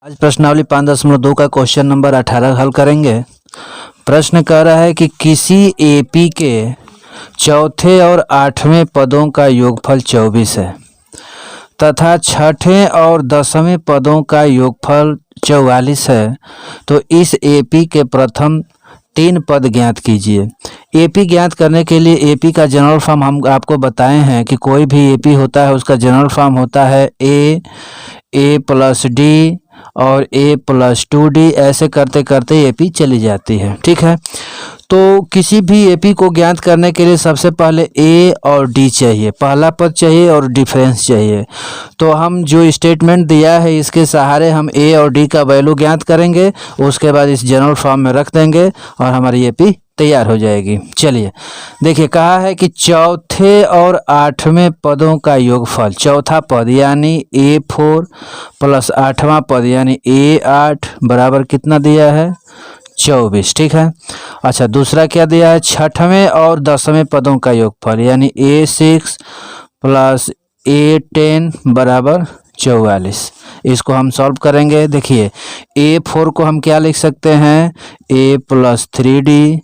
आज प्रश्नावली 5.2 का क्वेश्चन नंबर 18 हल करेंगे। प्रश्न कह रहा है कि किसी एपी के चौथे और आठवें पदों का योगफल 24 है तथा छठे और दसवें पदों का योगफल 44 है, तो इस एपी के प्रथम 3 पद ज्ञात कीजिए। एपी ज्ञात करने के लिए एपी का जनरल फॉर्म हम आपको बताए हैं कि कोई भी एपी होता है उसका जनरल फॉर्म होता है ए प्लस डी और ए प्लस 2d, ऐसे करते करते एपी चली जाती है। ठीक है, तो किसी भी एपी को ज्ञात करने के लिए सबसे पहले ए और डी चाहिए, पहला पद चाहिए और डिफरेंस चाहिए। तो हम जो स्टेटमेंट दिया है इसके सहारे हम ए और डी का वैल्यू ज्ञात करेंगे, उसके बाद इस जनरल फॉर्म में रख देंगे और हमारी एपी तैयार हो जाएगी। चलिए देखिए, कहा है कि चौथे और आठवें पदों का योगफल, चौथा पद यानी A4 प्लस आठवां पद यानी A8 बराबर कितना दिया है 24। ठीक है, अच्छा दूसरा क्या दिया है, छठवें और दसवें पदों का योगफल यानी A6 प्लस A10 बराबर 44। इसको हम सॉल्व करेंगे। देखिए A4 को हम क्या लिख सकते हैं, A plus 3D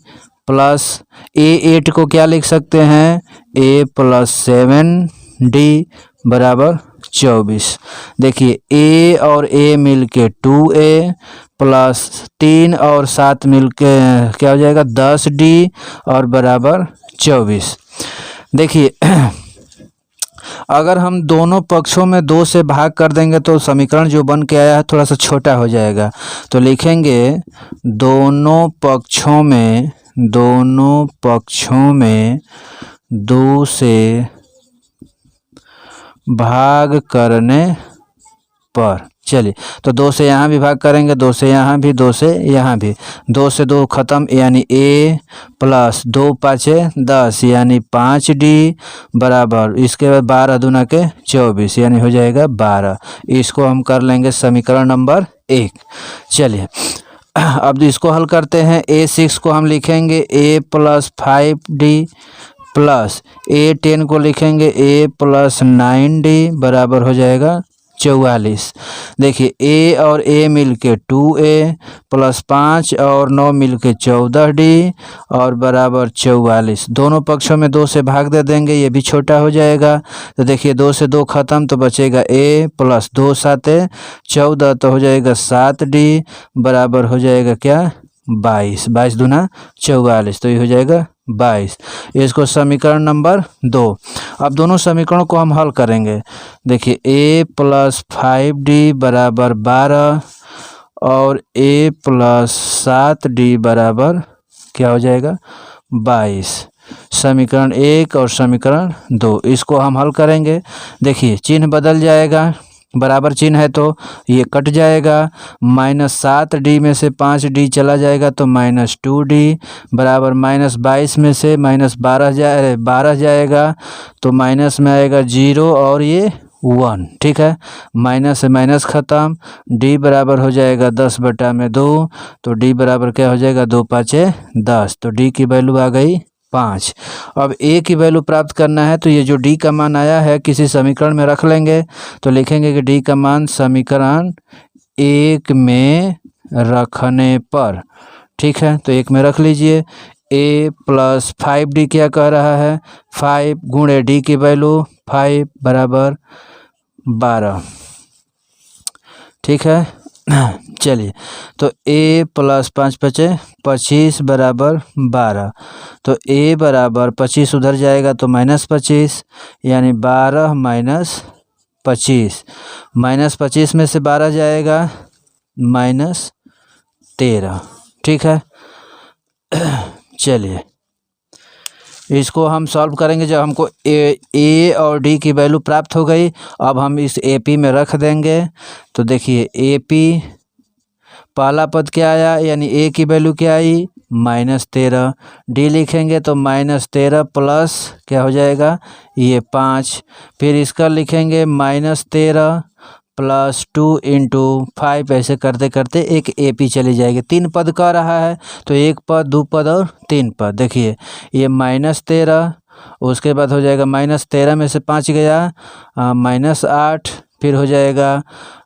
plus A8 को क्या लिख सकते हैं, A प्लस 7D बराबर 24। देखिए A और A मिलके 2A प्लस 3 और 7 मिलके क्या हो जाएगा 10D और बराबर 24। देखिए अगर हम दोनों पक्षों में 2 से भाग कर देंगे तो समीकरण जो बन के आया है थोड़ा सा छोटा हो जाएगा। तो लिखेंगे दोनों पक्षों में 2 से भाग करने पर, चलिए तो 2 से यहाँ भी भाग करेंगे, 2 से यहाँ भी, 2 से यहाँ भी, 2 से 2 खत्म यानी A प्लस 2 पाँचे 10 यानी 5D बराबर, इसके बाद 12 दूना के 24 यानी हो जाएगा 12। इसको हम कर लेंगे समीकरण नंबर 1। चलिए अब इसको हल करते हैं। A6 को हम लिखेंगे A plus 5D plus A10 को लिखेंगे A प्लस 9D बराबर हो जाएगा 44। देखिए A और A मिलके 2A प्लस 5 और 9 मिलके 14D और बराबर 44। दोनों पक्षों में 2 से भाग दे देंगे, ये भी छोटा हो जाएगा। तो देखिए 2 से 2 खत्म तो बचेगा A प्लस 2 7 14 तो हो जाएगा 7D बराबर हो जाएगा क्या 22। 22 दूना 44 तो ये हो जाएगा 22। इसको समीकरण नंबर 2। अब दोनों समीकरणों को हम हल करेंगे। देखिए A प्लस 5D बराबर 12 और A प्लस 7D बराबर क्या हो जाएगा 22। समीकरण 1 और समीकरण 2 इसको हम हल करेंगे। देखिए चिन्ह बदल जाएगा, बराबर चिन्ह है तो ये कट जाएगा, -7D में से 5D चला जाएगा तो -2D बराबर -22 में से -12 जाएगा तो माइनस में आएगा 0 और ये 1। ठीक है, माइनस से माइनस ख़त्म, D बराबर हो जाएगा 10/2 तो D बराबर क्या हो जाएगा 2 5 10, तो D की वैल्यू आ गई 5। अब A की वैल्यू प्राप्त करना है तो ये जो D का मान आया है किसी समीकरण में रख लेंगे। तो लिखेंगे कि D का मान समीकरण 1 में रखने पर, ठीक है तो 1 में रख लीजिए। A प्लस 5D क्या कह रहा है, 5 गुणे D की वैल्यू 5 बराबर 12। ठीक है चलिए तो A प्लस 5 5 25 बराबर 12, तो A बराबर 25 उधर जाएगा तो -25 यानी 12 माइनस 25, -25 में से 12 जाएगा -13। ठीक है चलिए इसको हम सॉल्व करेंगे। जब हमको A और D की वैल्यू प्राप्त हो गई, अब हम इस AP में रख देंगे। तो देखिए AP पहला पद क्या आया यानी A की वैल्यू क्या आई -13, D लिखेंगे तो -13 प्लस क्या हो जाएगा ये 5, फिर इसका लिखेंगे -13 प्लस 2 इंटू 5, ऐसे करते करते एक AP चली जाएगी। 3 पद का रहा है तो 1 पद 2 पद और 3 पद। देखिए ये -13, उसके बाद हो जाएगा -13 में से 5 गया -8, फिर हो जाएगा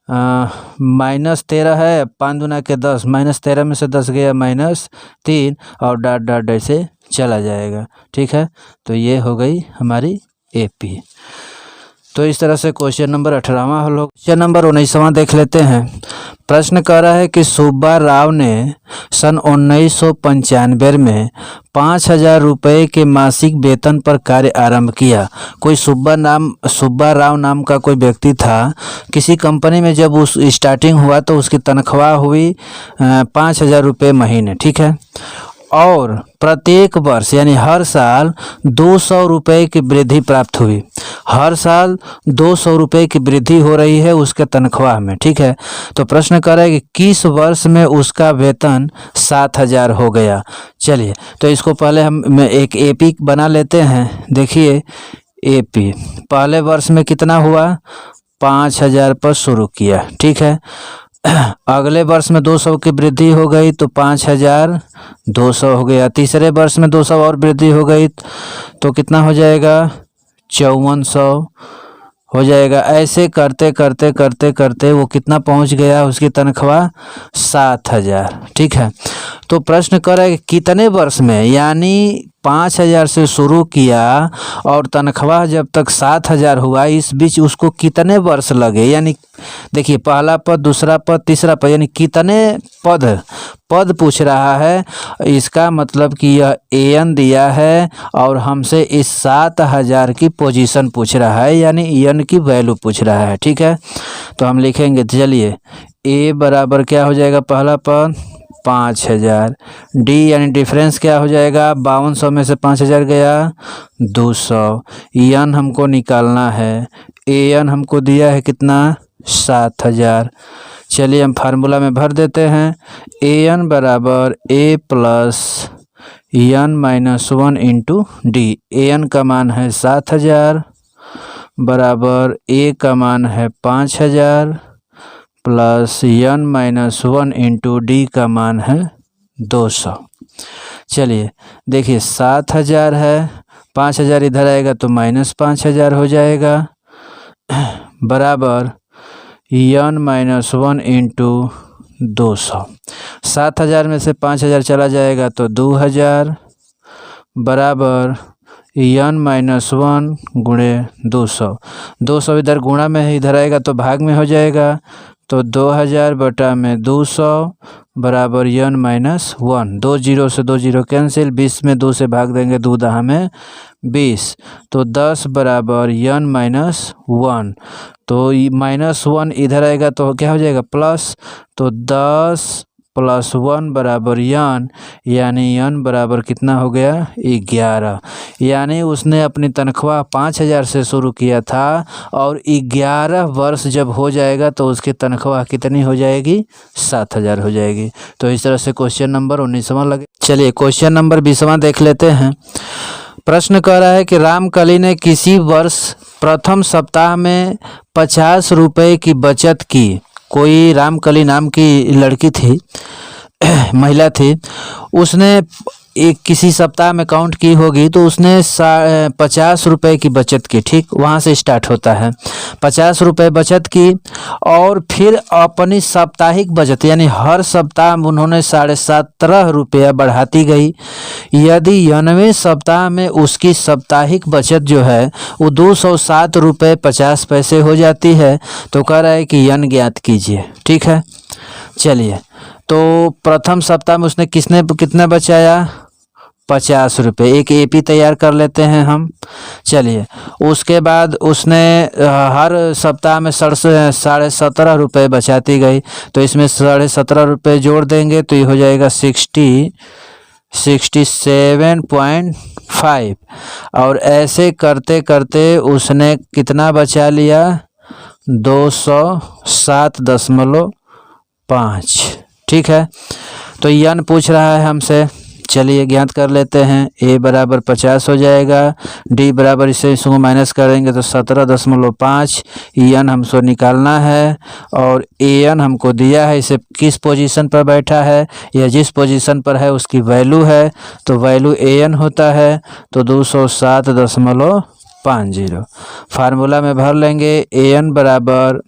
-13 है, 5 दूना के 10, -13 में से 10 गया -3 और डॉट डॉट ऐसे चला जाएगा। ठीक है, तो ये हो गई हमारी AP। तो इस तरह से क्वेश्चन नंबर 18वां हल हो। क्वेश्चन नंबर 19वां देख लेते हैं। प्रश्न कह रहा है कि सुब्बा राव ने सन 1995 में 5,000 रुपये के मासिक वेतन पर कार्य आरंभ किया। कोई सुब्बा राव नाम का कोई व्यक्ति था। किसी कंपनी में जब उस स्टार्टिंग हुआ तो उसकी तनख्वाह हुई 5,000 रुपये महीने। ठीक है, और प्रत्येक वर्ष यानी हर साल 200 रुपये की वृद्धि प्राप्त हुई। हर साल 200 रुपये की वृद्धि हो रही है उसके तनख्वाह में। ठीक है, तो प्रश्न कर रहा है कि किस वर्ष में उसका वेतन 7,000 हो गया। चलिए, तो इसको पहले हम एक AP बना लेते हैं। देखिए AP पहले वर्ष में कितना हुआ, 5,000 पर शुरू किया। ठीक है, अगले वर्ष में 200 की वृद्धि हो गई तो 5,200 हो गया। तीसरे वर्ष में 200 और वृद्धि हो गई तो कितना हो जाएगा, 5400 हो जाएगा। ऐसे करते करते करते करते वो कितना पहुंच गया, उसकी तनख्वाह 7,000। ठीक है, तो प्रश्न कर रहा है कि कितने वर्ष में, यानी 5,000 से शुरू किया और तनख्वाह जब तक 7,000 हुआ, इस बीच उसको कितने वर्ष लगे। यानी देखिए पहला पद, दूसरा पद, तीसरा पद, यानी कितने पद पूछ रहा है। इसका मतलब कि यह AN दिया है और हमसे इस 7,000 की पोजीशन पूछ रहा है, यानी N की वैल्यू पूछ रहा है। ठीक है, तो हम लिखेंगे, चलिए A बराबर क्या हो जाएगा, पहला पद 5,000, D यानी डिफरेंस क्या हो जाएगा, 5200 में से 5,000 गया 200, N हमको निकालना है, AN हमको दिया है कितना, 7,000। चलिए हम फार्मूला में भर देते हैं। AN बराबर A plus N minus 1 into D। AN का मान है 7,000 बराबर A का मान है 5,000 plus N minus 1 into D का मान है 200। चलिए देखिए 7,000 है, 5,000 इधर आएगा तो -5,000 हो जाएगा बराबर N माइनस 1 इंटू 200। 7,000 में से 5,000 चला जाएगा तो 2,000 बराबर N माइनस 1 गुणे 200। 200 इधर गुणा में है, इधर आएगा तो भाग में हो जाएगा, तो 2,000 बटा में 200 बराबर N माइनस 1। 2 0 से 2 0 कैंसिल, 20 में 2 से भाग देंगे, 2 दहा में 20, तो 10 बराबर N माइनस 1। तो -1 इधर आएगा तो क्या हो जाएगा, प्लस, तो 10 प्लस 1 बराबर N, यानी N बराबर कितना हो गया, 11। यानी उसने अपनी तनख्वाह 5,000 से शुरू किया था और 11 वर्ष जब हो जाएगा तो उसकी तनख्वाह कितनी हो जाएगी, 7,000 हो जाएगी। तो इस तरह से क्वेश्चन नंबर 19वां लगे। चलिए क्वेश्चन नंबर 20वां देख लेते हैं। प्रश्न कह रहा है कि रामकली ने किसी वर्ष प्रथम सप्ताह में 50 रुपये की बचत की। कोई रामकली नाम की लड़की थी, महिला थी, उसने एक किसी सप्ताह में काउंट की होगी तो उसने 50 रुपये की बचत की। ठीक, वहाँ से स्टार्ट होता है। 50 रुपये बचत की और फिर अपनी साप्ताहिक बचत यानी हर सप्ताह उन्होंने 17.5 रुपया बढ़ाती गई। यदि 90वें सप्ताह में उसकी साप्ताहिक बचत जो है वो 207 रुपये 50 पैसे हो जाती है, तो कह रहा है कि N ज्ञात कीजिए। ठीक है, चलिए तो प्रथम सप्ताह में उसने कितने बचाया, 50 रुपये। एक AP तैयार कर लेते हैं हम। चलिए उसके बाद उसने हर सप्ताह में 17.5 रुपये बचाती गई, तो इसमें 17.5 रुपये जोड़ देंगे तो ये हो जाएगा 67.5। और ऐसे करते करते उसने कितना बचा लिया, 207.5। ठीक है, तो N पूछ रहा है हमसे। चलिए ज्ञात कर लेते हैं। A बराबर 50 हो जाएगा, D बराबर इसको माइनस करेंगे तो 17.5। N हमको निकालना है और AN हमको दिया है, इसे किस पोजीशन पर बैठा है या जिस पोजीशन पर है उसकी वैल्यू है, तो वैल्यू AN होता है, तो 207.50। फार्मूला में भर लेंगे। AN बराबर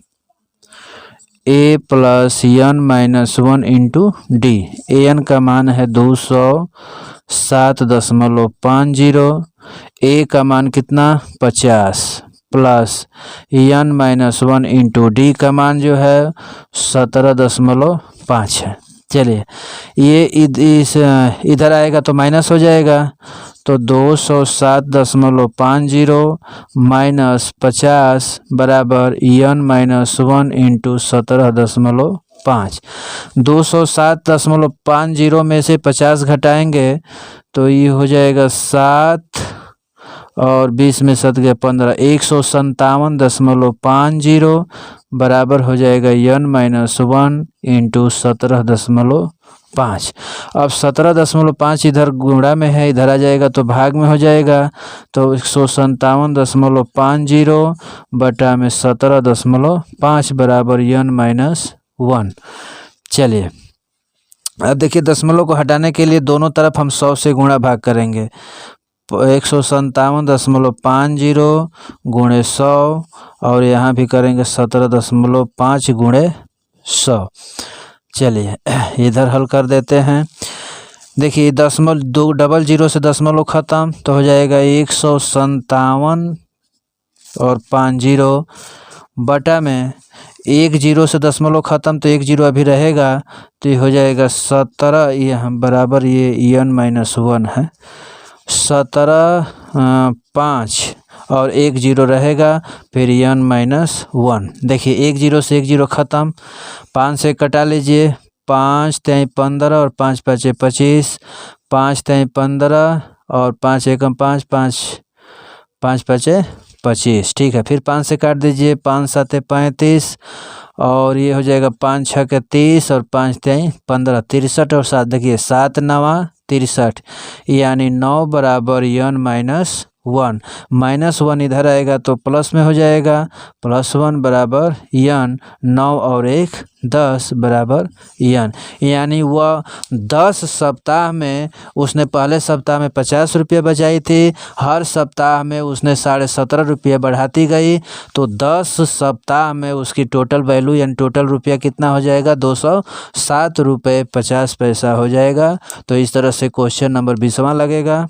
A plus N minus 1 into D. N का मान है 207.50, ए का मान कितना 50 plus N minus 1 into D का मान जो है 17.5 है। चलिए ये इधर आएगा तो माइनस हो जाएगा, तो 207.50 माइनस 50 बराबर एन माइनस 1 इंटू 17.5। 207.50 में से 50 घटाएंगे तो ये हो जाएगा 7 और 20 में 7 गया 15, 157.50 बराबर हो जाएगा एन माइनस 1 इंटू 17.5। अब 17.5 इधर गुणा में है, इधर आ जाएगा तो भाग में हो जाएगा, तो 157.50 बटा में 17.5 बराबर एन माइनस 1। चलिए अब देखिए दशमलव को हटाने के लिए दोनों तरफ हम 100 से गुणा भाग करेंगे। 157.50 गुणे 100 और यहाँ भी करेंगे 17.5 गुणे 100। चलिए इधर हल कर देते हैं। देखिए दशमलव 2 डबल जीरो से दशमलव ख़त्म तो हो जाएगा 157 और 50 बटा में 1 जीरो से दशमलव ख़त्म तो 1 जीरो अभी रहेगा, तो ये हो जाएगा 17, ये बराबर ये एन माइनस 1 है। 17 5 और 1 जीरो रहेगा, फिर एन माइनस 1। देखिए 1 जीरो से 1 जीरो ख़त्म, 5 से कटा लीजिए, 5 3 15 और 5 5 25, 5 3 15 और 5 1 5 5 5 5 25, ठीक है। फिर 5 से काट दीजिए, 5 7 35 और ये हो जाएगा 5 6 के 30 और 5 3 15, 63 और 7, देखिए 7 9 63 यानी 9 बराबर एन माइनस 1। माइनस 1 इधर आएगा तो प्लस में हो जाएगा, +1 बराबर एन, 9 और 1 10 बराबर एन। यानी वह 10 सप्ताह में उसने पहले सप्ताह में 50 रुपये बचाई थी, हर सप्ताह में उसने 17.5 रुपये बढ़ाती गई, तो 10 सप्ताह में उसकी टोटल वैल्यू यानी टोटल रुपया कितना हो जाएगा 207 रुपये 50 पैसा हो जाएगा। तो इस तरह से क्वेश्चन नंबर 20वां लगेगा।